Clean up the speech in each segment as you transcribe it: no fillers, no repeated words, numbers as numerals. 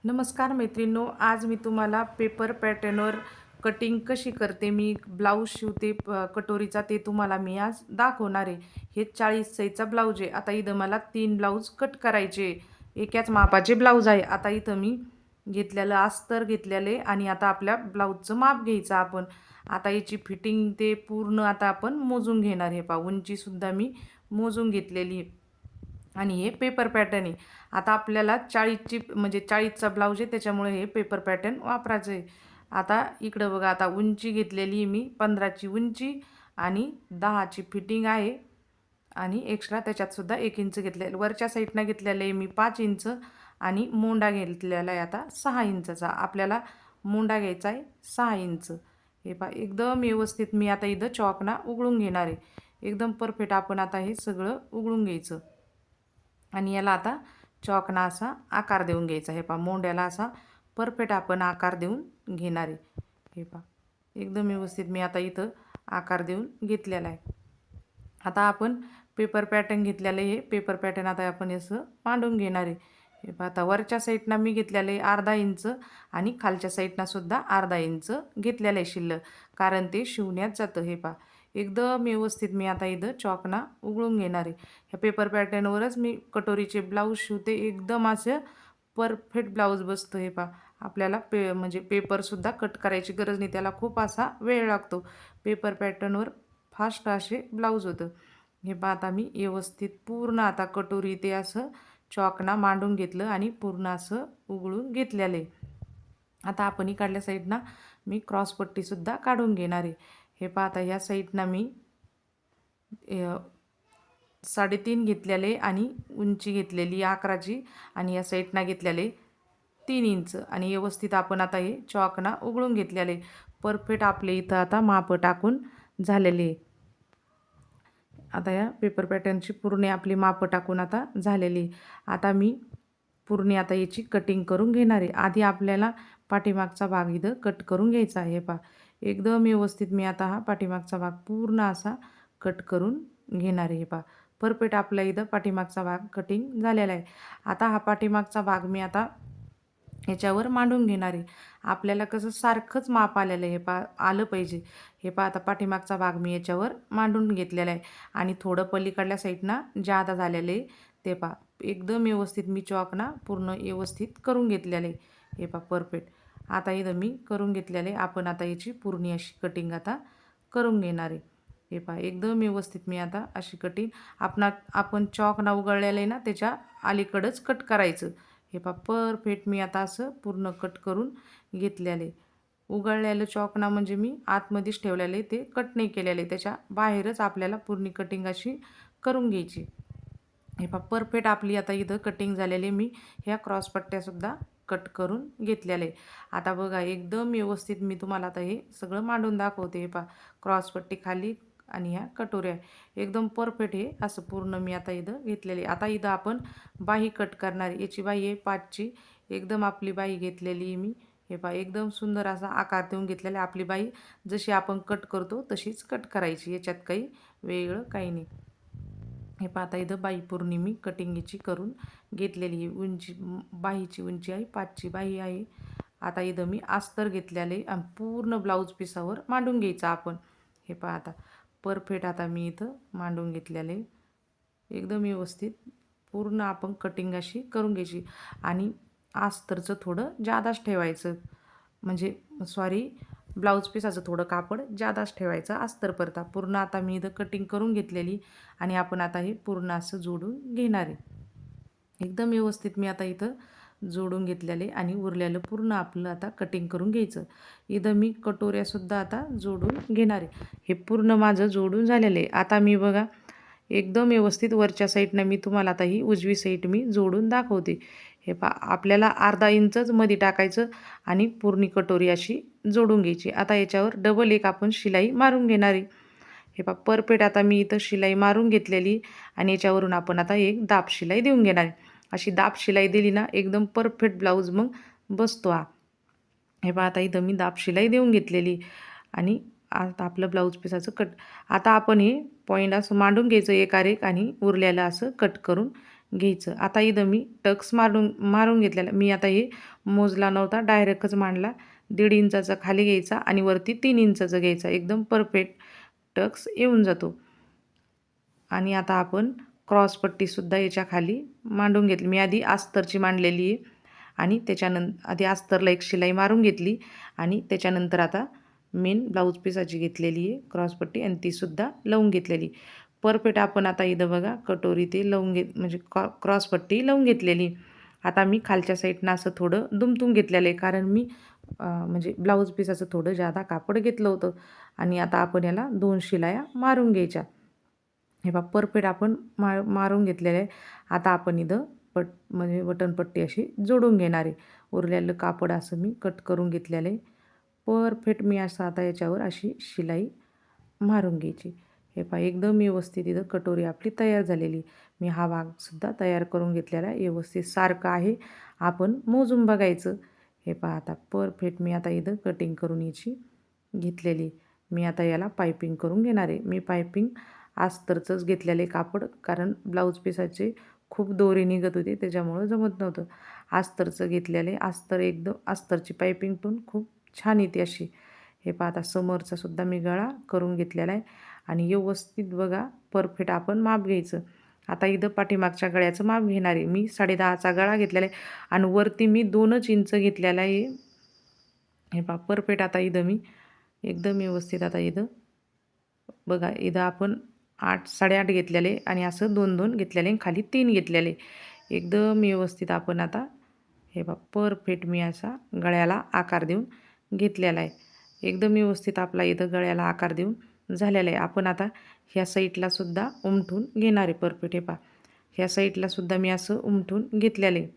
नमस्कार मैत्रिणींनो, आज मी तुम्हाला पेपर पॅटर्नवर कटिंग कशी करते, मी ब्लाऊज शिवते कटोरीचा, ते तुम्हाला मी आज दाखवणार आहे. हे 40 साईजचा ब्लाऊज आहे. आता इथं मला 3 ब्लाऊज कट करायचे, एकाच मापाचे ब्लाऊज आहे. आता इथं मी घेतलेलं अस्तर घेतलेले आणि आता आपल्या ब्लाऊजचं माप घ्यायचं आपण. आता याची फिटिंग ते पूर्ण आता आपण मोजून घेणार आहे. पहा, उंचीसुद्धा मी मोजून घेतलेली आहे आणि हे पेपर पॅटर्न आहे. आता आपल्याला 40ची म्हणजे 40चा ब्लाऊज आहे, त्याच्यामुळे हे पेपर पॅटर्न वापरायचं आहे. आता इकडं बघा, आता उंची घेतलेली मी 15ची उंची आणि 10ची फिटिंग आहे आणि एक्स्ट्रा त्याच्यातसुद्धा 1 इंच घेतलेलं. वरच्या साईडनं घेतलेलं आहे मी 5 इंच आणि मोंडा घेतलेला आहे आता 6 इंचचा. आपल्याला मोंडा घ्यायचा आहे 6 इंच. हे पहा, एकदम व्यवस्थित मी आता इथं चॉकना उघडून घेणार आहे. एकदम परफेक्ट आपण आता हे सगळं उघडून घ्यायचं आणि याला आता चॉकना असा आकार देऊन घ्यायचा. हे पहा, मोंड्याला असा परफेक्ट आपण आकार देऊन घेणार आहे. हे पहा, एकदम व्यवस्थित मी आता इथं आकार देऊन घेतलेला आहे. आता आपण पेपर पॅटर्न घेतलेलं आहे. हे पेपर पॅटर्न आता आपण असं मांडून घेणार आहे. हे पहा, आता वरच्या साईडनं मी घेतलेलं आहे अर्धा इंच आणि खालच्या साईडनं सुद्धा अर्धा इंच घेतलेलं आहे शिल्लक, कारण ते शिवण्यात जातं. हे पहा, एकदम व्यवस्थित मी आता इथं चॉकना उघडून घेणार आहे. ह्या पेपर पॅटर्नवरच मी कटोरीचे ब्लाऊज शिवते. एकदम असं परफेक्ट ब्लाऊज बसतं. हे पहा, आपल्याला म्हणजे पेपरसुद्धा कट करायची गरज नाही, त्याला खूप असा वेळ लागतो. पेपर पॅटर्नवर फास्ट असे ब्लाऊज होतं. हे पहा, आता मी व्यवस्थित पूर्ण आता कटोरी ते असं चॉकना मांडून घेतलं आणि पूर्ण असं उघडून घेतलेलं आहे. आता आपण इकडल्या साईडनं मी क्रॉसपट्टीसुद्धा काढून घेणार आहे. हे पहा, आता ह्या साईडनं मी 3.5 घेतलेले आणि उंची घेतलेली 11ची आणि या साईडनं घेतलेले 3 इंच आणि व्यवस्थित आपण आता हे चॉकना उघडून घेतलेले. परफेक्ट आपले इथं आता मापं टाकून झालेले. आता या पेपर पॅटर्नची पूर्ण आपली मापं टाकून आता झालेली. आता मी पूर्ण आता याची कटिंग करून घेणार आहे. आधी आपल्याला पाठीमागचा भाग इथं कट करून घ्यायचा आहे. पहा, एकदम व्यवस्थित मी आता हा पाठीमागचा भाग पूर्ण असा कट करून घेणार आहे. पहा, परफेक्ट आपल्या इथं पाठीमागचा भाग कटिंग झालेला आहे. आता हा पाठीमागचा भाग मी आता ह्याच्यावर मांडून घेणार आहे. आपल्याला कसं सारखंच माप आलेलं आहे, हे पहा आलं पाहिजे. हे पहा, आता पाठीमागचा भाग मी याच्यावर मांडून घेतलेला आहे आणि थोडं पलीकडल्या साईडनं जादा झालेलं आहे. ते पहा, एकदम व्यवस्थित मी चॉकना पूर्ण व्यवस्थित करून घेतलेलं आहे. हे पहा, परफेक्ट आता इथं मी करून घेतलेलं आहे. आपण आता याची पूर्ण अशी कटिंग आता करून घेणार आहे. हे पहा, एकदम व्यवस्थित मी आता अशी कटिंग आपण चॉकना उघडलेलं आहे ना, त्याच्या अलीकडंच कट करायचं. हे पहा, परफेक्ट मी आता असं पूर्ण कट करून घेतलेले. उघडलेलं चॉकना म्हणजे मी आतमध्येच ठेवलेले, ते कट नाही केलेले, त्याच्या बाहेरच आपल्याला पूर्ण कटिंग अशी करून घ्यायची. हे पहा, परफेक्ट आपली आता इथं कटिंग झालेली. मी ह्या क्रॉसपट्ट्यासुद्धा कट करून घेतलेले. आता बघा, एकदम व्यवस्थित मी तुम्हाला आता हे सगळं मांडून दाखवते. हे पहा, क्रॉसपट्टी खाली आणि ह्या कटोऱ्या एकदम परफेक्ट हे असं पूर्ण मी आता इथं घेतलेले. आता इथं आपण बाही कट करणार आहे. याची बाही आहे 5ची. एकदम आपली बाही घेतलेली मी. हे पहा, एकदम सुंदर असा आकार देऊन घेतलेला. आपली बाही जशी आपण कट करतो तशीच कट करायची, याच्यात काही वेगळं काही नाही. हे पहा, आता इथं बाही पूर्ण मी कटिंगची करून घेतलेली आहे. बाहीची उंची आहे 5ची बाही आहे. आता इथं मी अस्तर घेतलेले आणि पूर्ण ब्लाऊज पिसावर मांडून घ्यायचं आपण. हे पहा, आता परफेक्ट आता मी इथं मांडून घेतलेले. एकदम व्यवस्थित पूर्ण आपण कटिंग अशी करून घ्यायची आणि अस्तरचं थोडं जादाच ठेवायचं, म्हणजे सॉरी, ब्लाऊज पिसाचं थोडं कापड जादाच ठेवायचं अस्तर परता. पूर्ण आता मी इथं कटिंग करून घेतलेली आणि आपण आता हे पूर्ण असं जोडून घेणार आहे. एकदम व्यवस्थित मी आता इथं जोडून घेतलेले आणि उरलेलं पूर्ण आपलं आता कटिंग करून घ्यायचं. इथं मी कटोऱ्यासुद्धा आता जोडून घेणार आहे. हे पूर्ण माझं जोडून झालेलं आहे. आता मी बघा, एकदम व्यवस्थित वरच्या साईडनं मी तुम्हाला आता ही उजवी साईड मी जोडून दाखवते. हे पहा, आपल्याला अर्धा इंचच मध्ये टाकायचं आणि पूर्ण कटोरी अशी जोडून घ्यायची. आता याच्यावर डबल एक आपण शिलाई मारून घेणार आहे. हे पहा, परफेक्ट आता मी इथं शिलाई मारून घेतलेली आणि याच्यावरून आपण आता एक दाब शिलाई देऊन घेणार आहे. अशी दाब शिलाई दिली ना, एकदम परफेक्ट ब्लाऊज मग बसतो हा. हे पहा, आता इथं मी दाब शिलाई देऊन घेतलेली आणि आता आपलं ब्लाऊज पिसाचं कट. आता आपण हे पॉईंट असं मांडून घ्यायचं एकावर एक आणि उरल्याला असं कट करून घ्यायचं. आता इथं मी टक्स मारून घेतलेला. मी आता हे मोजला नव्हता, डायरेक्टच मांडला. 1.5 इंचाचा खाली घ्यायचा आणि वरती 3 इंचाचा घ्यायचा. एकदम परफेक्ट टक्स येऊन जातो. आणि आता आपण क्रॉसपट्टीसुद्धा याच्या खाली मांडून घेतली. मी आधी अस्तरची मांडलेली आहे आणि आधी अस्तरला एक शिलाई मारून घेतली आणि त्याच्यानंतर आता मेन ब्लाऊज पीसाची घेतलेली आहे क्रॉसपट्टी आणि तीसुद्धा लावून घेतलेली. परफेक्ट आपण आता इथं बघा कटोरी ते लावून म्हणजे क्रॉसपट्टी लावून घेतलेली. आता मी खालच्या साईडनं असं थोडं दुमतून घेतलेलं आहे, कारण मी म्हणजे ब्लाऊज पीसाचं थोडं जादा कापड घेतलं होतं. आणि आता आपण याला 2 शिलाया मारून घ्यायच्या. हे बघा परफेक्ट आपण मारून घेतलेलं आहे. आता आपण इथं म्हणजे बटनपट्टी अशी जोडून घेणार आहे. उरलेलं कापड असं मी कट करून घेतलेलं आहे. परफेक्ट मी असं आता याच्यावर अशी शिलाई मारून घ्यायची. हे पहा एकदम व्यवस्थित इथं कटोरी आपली तयार झालेली. मी हा भागसुद्धा तयार करून घेतलेला आहे. व्यवस्थित सारखं आहे, आपण मोजून बघायचं. हे पहा आता परफेक्ट मी आता इथं कटिंग करून याची घेतलेली. मी आता याला पायपिंग करून घेणार आहे. मी पायपिंग अस्तरचंच घेतलेले कापड, कारण ब्लाऊज पीसाचे खूप दोरे निघत होते, त्याच्यामुळं जमत नव्हतं. अस्तरचं घेतलेले. अस्तरची पायपिंग पण खूप छान येते अशी. हे पहा आता समोरचा सुद्धा मी गळा करून घेतलेला आहे आणि व्यवस्थित बघा परफेक्ट आपण माप घ्यायचं. आता इथं पाठीमागच्या गळ्याचं माप घेणार आहे. मी 10.5चा गळा घेतलेला आहे आणि वरती मी 2 इंच घेतलेला आहे. हे पहा परफेक्ट आता इथं मी एकदम व्यवस्थित आता इथं बघा इथं आपण 8.5 घेतलेले आणि असं 2 घेतलेले खाली 3 घेतलेले. एकदम व्यवस्थित आपण आता हे बघा परफेक्ट मी असा गळ्याला आकार देऊन घेतलेला आहे. एकदम व्यवस्थित आपला इथं गळ्याला आकार देऊन झालेला आहे. आपण आता ह्या साईडला सुद्धा उमटून घेणार आहे परफेक्ट. हे पहा ह्या साईडला सुद्धा मी असं उमटून घेतलेलं आहे.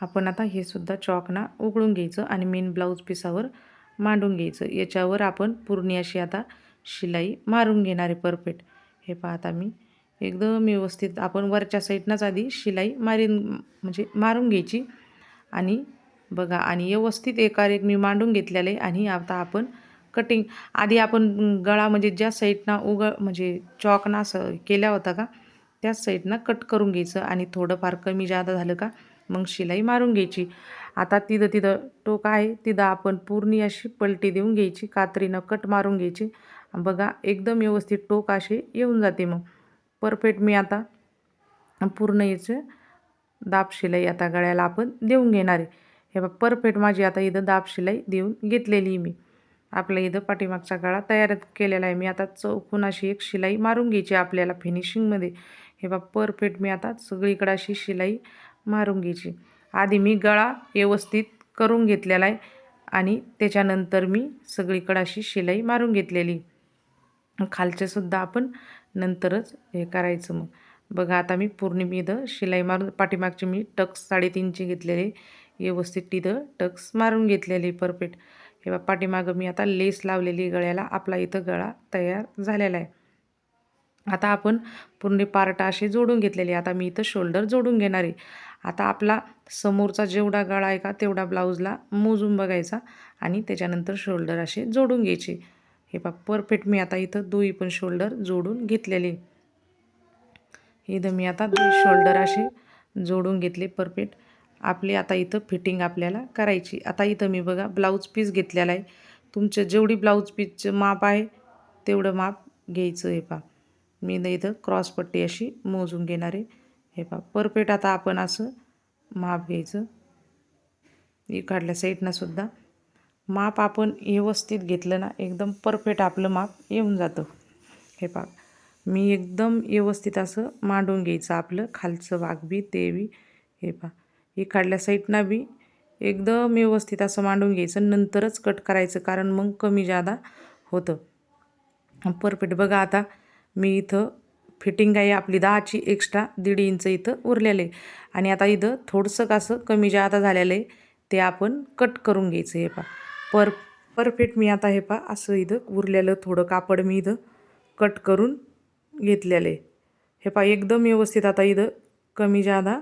आपण आता हे सुद्धा चॉकना उघडून घ्यायचं आणि मेन ब्लाऊज पीसावर मांडून घ्यायचं. याच्यावर आपण पूर्ण अशी आता शिलाई मारून घेणार आहे परफेक्ट. हे पहा आता मी एकदम व्यवस्थित आपण वरच्या साईडनंच आधी शिलाई म्हणजे मारून घ्यायची आणि बघा आणि व्यवस्थित एकावर एक मी मांडून घेतलेलं आहे. आणि आता आपण कटिंग आधी आपण गळा म्हणजे ज्या साईडनं म्हणजे चॉकना असं केल्या होता का त्याच साईडनं कट करून घ्यायचं आणि थोडंफार कमी जादा झालं का मग शिलाई मारून घ्यायची. आता तिथं टोक आहे तिथं आपण पूर्ण अशी पलटी देऊन घ्यायची, कात्रीनं कट मारून घ्यायची. बघा एकदम व्यवस्थित टोक असे येऊन जाते. मग परफेक्ट मी आता पूर्ण याचं दाब शिलाई आता गळ्याला आपण देऊन घेणार आहे. हे बघा परफेक्ट माझी आता इथं दाब शिलाई देऊन घेतलेली मी. आपल्या इथं पाठीमागचा गळा तयार केलेला आहे. मी आता चौकोन अशी एक शिलाई मारून घ्यायची आपल्याला फिनिशिंगमध्ये. हे बघा परफेक्ट मी आता सगळीकडे अशी शिलाई मारून घ्यायची. आधी मी गळा व्यवस्थित करून घेतलेला आहे आणि त्याच्यानंतर मी सगळीकडे अशी शिलाई मारून घेतलेली. खालचेसुद्धा आपण नंतरच हे करायचं. मग बघा आता मी पूर्ण इथं शिलाई मारून पाठीमागची मी टक्स 3.5ची घेतलेले व्यवस्थित तिथं टक्स मारून घेतलेले परफेक्ट. हे बघा पाठीमागं मी आता लेस लावलेली गळ्याला. आपला इथं गळा तयार झालेला आहे. आता आपण पूर्ण पार्ट असे जोडून घेतलेले. आता मी इथं शोल्डर जोडून घेणार आहे. आता आपला समोरचा जेवढा गळा आहे का तेवढा ब्लाऊजला मोजून बघायचा आणि त्याच्यानंतर शोल्डर असे जोडून घ्यायचे. हे पहा परफेक्ट मी आता इथं दोन्ही पण शोल्डर जोडून घेतलेले. इथं मी आता दोन्ही शोल्डर असे जोडून घेतले परफेक्ट. आपली आता इथं फिटिंग आपल्याला करायची. आता इथं मी बघा ब्लाऊज पीस घेतलेला आहे. तुमचं जेवढी ब्लाऊज पीसचं माप आहे तेवढं माप घ्यायचं. हे पहा मी इथं क्रॉसपट्टी अशी मोजून घेणार आहे. हे पहा परफेक्ट आता आपण असं माप घ्यायचं. इकडल्या साईडनं सुद्धा माप आपण व्यवस्थित घेतलं ना एकदम परफेक्ट आपलं माप येऊन जातं. हे पहा मी एकदम व्यवस्थित असं मांडून घ्यायचं आपलं खालचं भाग बी ते बी. हे पहा इकडल्या साईडनं बी एकदम व्यवस्थित असं मांडून घ्यायचं, नंतरच कट करायचं, कारण मग कमी जादा होतं. परफेक्ट बघा आता मी इथं फिटिंग आहे आपली 10ची एक्स्ट्रा 1.5 इंच इथं उरलेलं आहे आणि आता इथं थोडंसं असं कमी जादा झालेलं आहे ते आपण कट करून घ्यायचं. हे पहा परफेक्ट मी आता हे पहा असं इथं उरलेलं थोडं कापड मी इथं कट करून घेतलेलं आहे. हे पहा एकदम व्यवस्थित आता इथं कमी जादा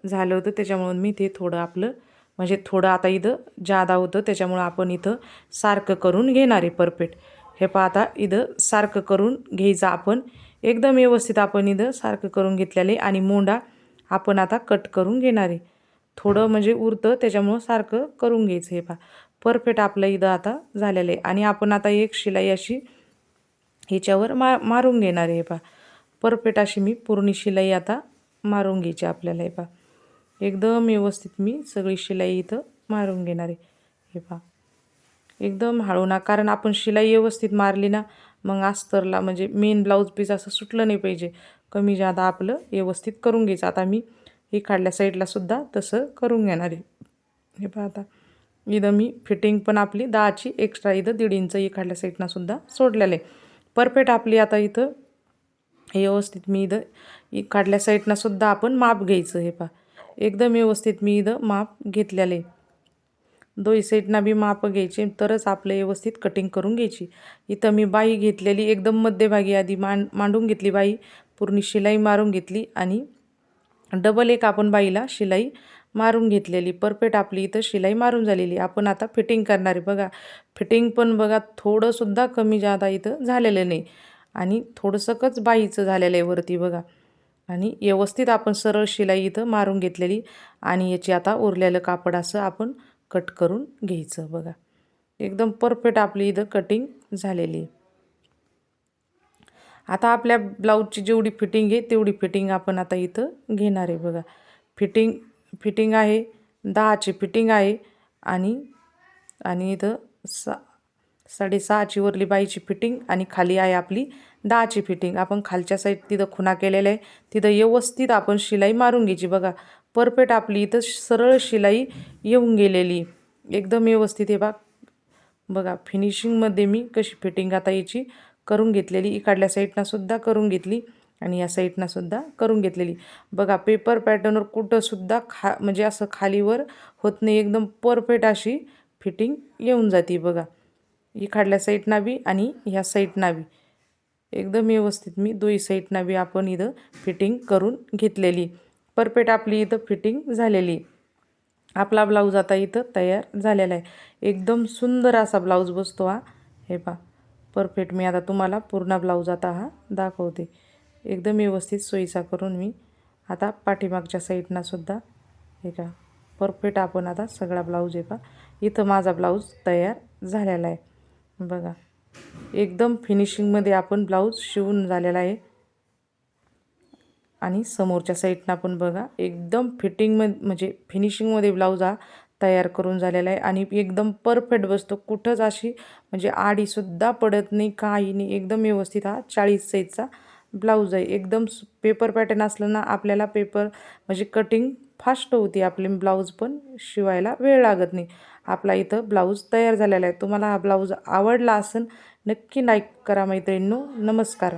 झालं होतं त्याच्यामुळं मी ते थोडं आपलं म्हणजे थोडं आता इथं जादा होतं त्याच्यामुळं आपण इथं सारखं करून घेणार आहे परफेक्ट. हे पहा आता इथं सारखं करून घ्यायचं आपण एकदम व्यवस्थित आपण इथं सारखं करून घेतलेले आणि मोंडा आपण आता कट करून घेणार आहे. थोडं म्हणजे उरतं त्याच्यामुळं सारखं करून घ्यायचं. हे पहा परफेक्ट आपलं इथं आता झालेलं आहे आणि आपण आता एक शिलाई अशी ह्याच्यावर मारून घेणार आहे. हे पहा परफेक्ट अशी मी पूर्ण शिलाई आता मारून घ्यायची आपल्याला. हे पहा एकदम व्यवस्थित मी सगळी शिलाई इथं मारून घेणार आहे. हे पहा एकदम हळू ना, कारण आपण शिलाई व्यवस्थित मारली ना मग अस्तरला म्हणजे मेन ब्लाऊज पीस असं सुटलं नाही पाहिजे. कमी जादा आपलं व्यवस्थित करून घ्यायचं. आता मी इकडल्या साईडला सुद्धा तसं करून घेणार आहे. हे पहा आता इथं मी फिटिंग पण आपली 10ची एक्स्ट्रा इथं 1.5 इंच इकडल्या साईडनं सुद्धा सोडलेलं आहे. परफेक्ट आपली आता इथं व्यवस्थित मी इथं इकडल्या साईडनं सुद्धा आपण माप घ्यायचं. हे पहा एकदम व्यवस्थित मी इथं माप घेतलेलं आहे. दोन्ही साईडना बी माप घ्यायचे तरच आपलं व्यवस्थित कटिंग करून घ्यायची. इथं मी बाही घेतलेली एकदम मध्यभागी आधी मांडून घेतली बाही, पूर्ण शिलाई मारून घेतली आणि डबल एक आपण बाईला शिलाई मारून घेतलेली. परफेक्ट आपली इथं शिलाई मारून झालेली. आपण आता फिटिंग करणार आहे. बघा फिटिंग पण बघा थोडंसुद्धा कमी जादा इथं झालेलं नाही आणि थोडंसंच बाईचं झालेलं आहे वरती बघा. आणि व्यवस्थित आपण सरळ शिलाई इथं मारून घेतलेली आणि याची आता उरलेलं कापड असं आपण कट करून घ्यायचं. बघा एकदम परफेक्ट आपली इथं कटिंग झालेली. आता आपल्या ब्लाऊजची जेवढी फिटिंग आहे तेवढी फिटिंग आपण आता इथं घेणार आहे. बघा फिटिंग आहे 10ची फिटिंग आहे आणि इथं 6.5ची वरली बाईची फिटिंग आणि खाली आहे आपली 10ची फिटिंग. आपण खालच्या साईड तिथं खुणा केलेल्या आहे तिथं व्यवस्थित आपण शिलाई मारून घ्यायची. बघा परफेक्ट आपली इथं सरळ शिलाई येऊन गेलेली एकदम व्यवस्थित. हे बघा फिनिशिंगमध्ये मी कशी फिटिंग आता याची करून घेतलेली. इकडल्या साईडनं सुद्धा करून घेतली आणि या साईडनं सुद्धा करून घेतलेली. बघा पेपर पॅटर्नवर कुठंसुद्धा म्हणजे असं खालीवर होत नाही. एकदम परफेक्ट अशी फिटिंग येऊन जाते. बघा इकडल्या साईडना बी आणि ह्या साईडना बी एकदम व्यवस्थित मी दोन्ही साईडना बी आपण इथं फिटिंग करून घेतलेली. परफेक्ट आपली इथं फिटिंग झालेली. आपला ब्लाऊज आता इथं तयार झालेला आहे. एकदम सुंदर असा ब्लाऊज बसतो हा. हे पहा परफेक्ट मी आता तुम्हाला पूर्ण ब्लाऊज आता हा दाखवते. एकदम व्यवस्थित सोयीचा करून मी आता पाठीमागच्या साईडना सुद्धा हे का परफेक्ट आपण आता सगळा ब्लाऊज आहे पहा इथं माझा ब्लाऊज तयार झालेला आहे. बघा एकदम फिनिशिंगमध्ये आपण ब्लाऊज शिवून झालेला आहे आणि समोरच्या साईडनं पण बघा एकदम म्हणजे फिनिशिंगमध्ये ब्लाऊज हा तयार करून झालेला आहे आणि एकदम परफेक्ट बसतो. कुठंच अशी म्हणजे आडीसुद्धा पडत नाही काही नाही. एकदम व्यवस्थित हा 40 साईजचा ब्लाऊज आहे. एकदम पेपर पॅटर्न असलं ना आपल्याला म्हणजे कटिंग फास्ट होती आपली. ब्लाऊज पण शिवायला वेळ लागत नाही. आपला इथं ब्लाऊज तयार झालेला आहे. तुम्हाला हा ब्लाऊज आवडला असेल नक्की लाईक करा मैत्रिणींनो. नमस्कार.